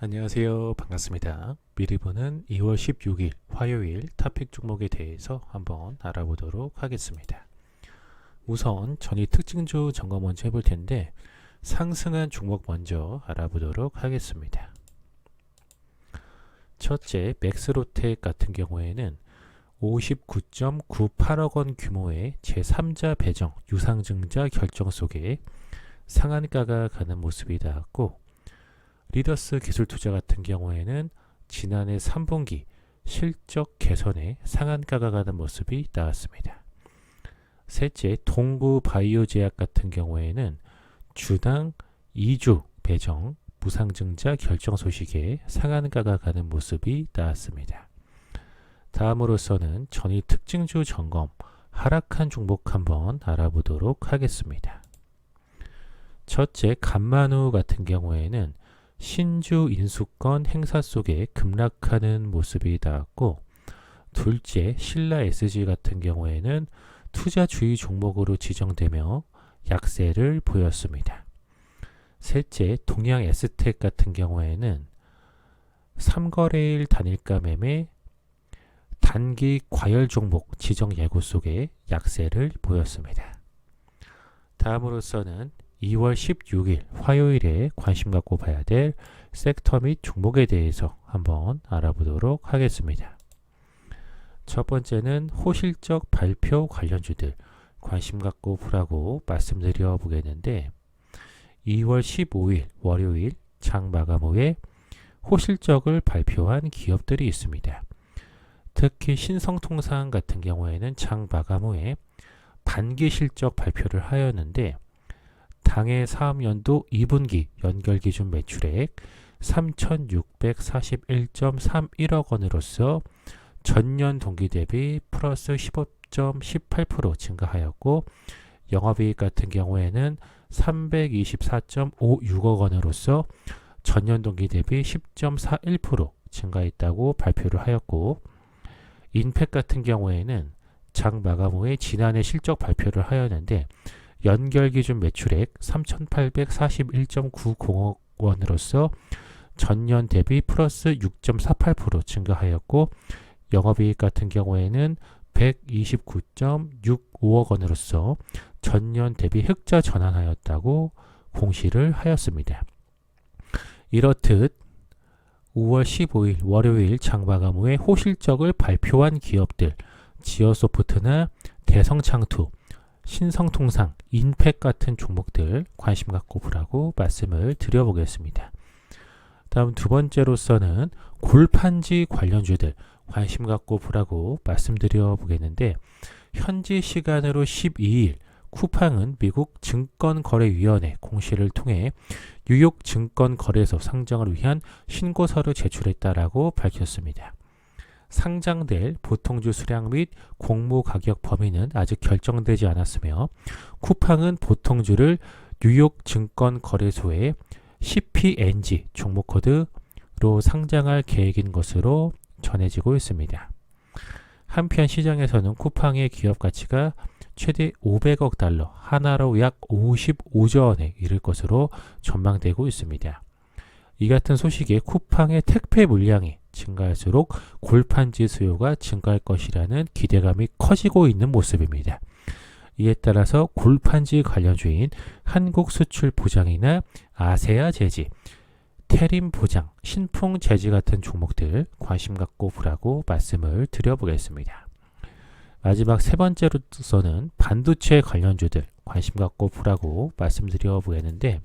안녕하세요. 반갑습니다. 미리 보는 2월 16일 화요일 토픽 종목에 대해서 한번 알아보도록 하겠습니다. 우선 전일 특징주 점검 먼저 해볼 텐데 상승한 종목 먼저 알아보도록 하겠습니다. 첫째, 맥스로텍 같은 경우에는 59.98억 원 규모의 제3자 배정 유상증자 결정 속에 상한가가 가는 모습이 나왔고, 리더스 기술투자 같은 경우에는 지난해 3분기 실적 개선에 상한가가 가는 모습이 나왔습니다. 셋째, 동구바이오제약 같은 경우에는 주당 2주 배정 무상증자 결정 소식에 상한가가 가는 모습이 나왔습니다. 다음으로서는 전일 특징주 점검 하락한 종목 한번 알아보도록 하겠습니다. 첫째, 간만우 같은 경우에는 신주 인수권 행사 속에 급락하는 모습이 나왔고, 둘째, 신라 SG 같은 경우에는 투자주의 종목으로 지정되며 약세를 보였습니다. 셋째, 동양 S텍 같은 경우에는 3거래일 단일가 매매 단기 과열 종목 지정 예고 속에 약세를 보였습니다. 다음으로서는 2월 16일 화요일에 관심 갖고 봐야 될 섹터 및 종목에 대해서 한번 알아보도록 하겠습니다. 첫 번째는 호실적 발표 관련주들 관심 갖고 보라고 말씀드려 보겠는데, 2월 15일 월요일 장 마감 후에 호실적을 발표한 기업들이 있습니다. 특히 신성통상 같은 경우에는 장 마감 후에 반기 실적 발표를 하였는데, 당해 사업연도 2분기 연결기준 매출액 3,641.31억 원으로서 전년 동기 대비 플러스 15.18% 증가하였고, 영업이익 같은 경우에는 324.56억 원으로서 전년 동기 대비 10.41% 증가했다고 발표를 하였고, 인팩 같은 경우에는 장 마감 후에 지난해 실적 발표를 하였는데 연결기준 매출액 3,841.90억 원으로서 전년 대비 플러스 6.48% 증가하였고, 영업이익 같은 경우에는 129.65억 원으로서 전년 대비 흑자 전환하였다고 공시를 하였습니다. 이렇듯 5월 15일 월요일 장 마감 후에 호실적을 발표한 기업들, 지어소프트나 대성창투, 신성통상, 인팩 같은 종목들 관심 갖고 보라고 말씀을 드려보겠습니다. 다음 두 번째로서는 골판지 관련주들 관심 갖고 보라고 말씀드려 보겠는데, 현지 시간으로 12일 쿠팡은 미국 증권거래위원회 공시를 통해 뉴욕 증권거래소 상장을 위한 신고서를 제출했다라고 밝혔습니다. 상장될 보통주 수량 및 공모 가격 범위는 아직 결정되지 않았으며, 쿠팡은 보통주를 뉴욕 증권거래소에 CPNG 종목 코드로 상장할 계획인 것으로 전해지고 있습니다. 한편 시장에서는 쿠팡의 기업 가치가 최대 500억 달러, 하나로 약 55조 원에 이를 것으로 전망되고 있습니다. 이 같은 소식에 쿠팡의 택배 물량이 증가할수록 골판지 수요가 증가할 것이라는 기대감이 커지고 있는 모습입니다. 이에 따라서 골판지 관련주인 한국수출보장이나 아세아제지, 태림보장, 신풍제지 같은 종목들 관심 갖고 보라고 말씀을 드려보겠습니다. 마지막 세 번째로서는 반도체 관련주들 관심 갖고 보라고 말씀드려 보겠는데,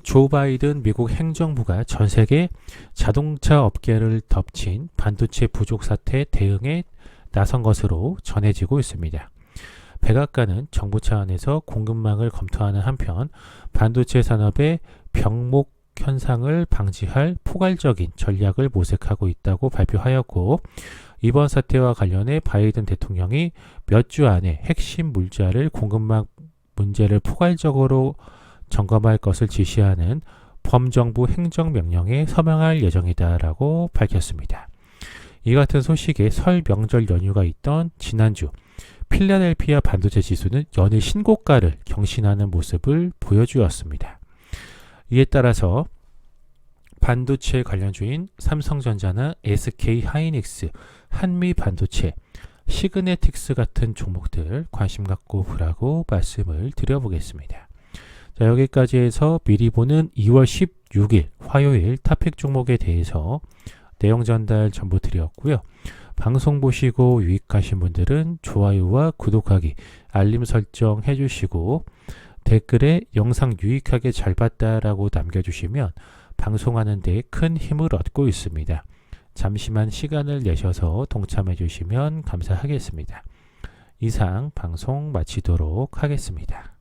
조 바이든 미국 행정부가 전 세계 자동차 업계를 덮친 반도체 부족 사태 대응에 나선 것으로 전해지고 있습니다. 백악관은 정부 차원에서 공급망을 검토하는 한편 반도체 산업의 병목 현상을 방지할 포괄적인 전략을 모색하고 있다고 발표하였고, 이번 사태와 관련해 바이든 대통령이 몇 주 안에 핵심 물자를 공급망 문제를 포괄적으로 점검할 것을 지시하는 범정부 행정명령에 서명할 예정이다라고 밝혔습니다. 이 같은 소식에 설 명절 연휴가 있던 지난주 필라델피아 반도체 지수는 연일 신고가를 경신하는 모습을 보여주었습니다. 이에 따라서 반도체 관련주인 삼성전자나 SK하이닉스, 한미반도체, 시그네틱스 같은 종목들 관심 갖고 보라고 말씀을 드려보겠습니다. 자, 여기까지 해서 미리 보는 2월 16일 화요일 탑픽 종목에 대해서 내용 전달 전부 드렸고요. 방송 보시고 유익하신 분들은 좋아요와 구독하기, 알림 설정 해주시고 댓글에 영상 유익하게 잘 봤다라고 남겨주시면 방송하는 데 큰 힘을 얻고 있습니다. 잠시만 시간을 내셔서 동참해 주시면 감사하겠습니다. 이상 방송 마치도록 하겠습니다.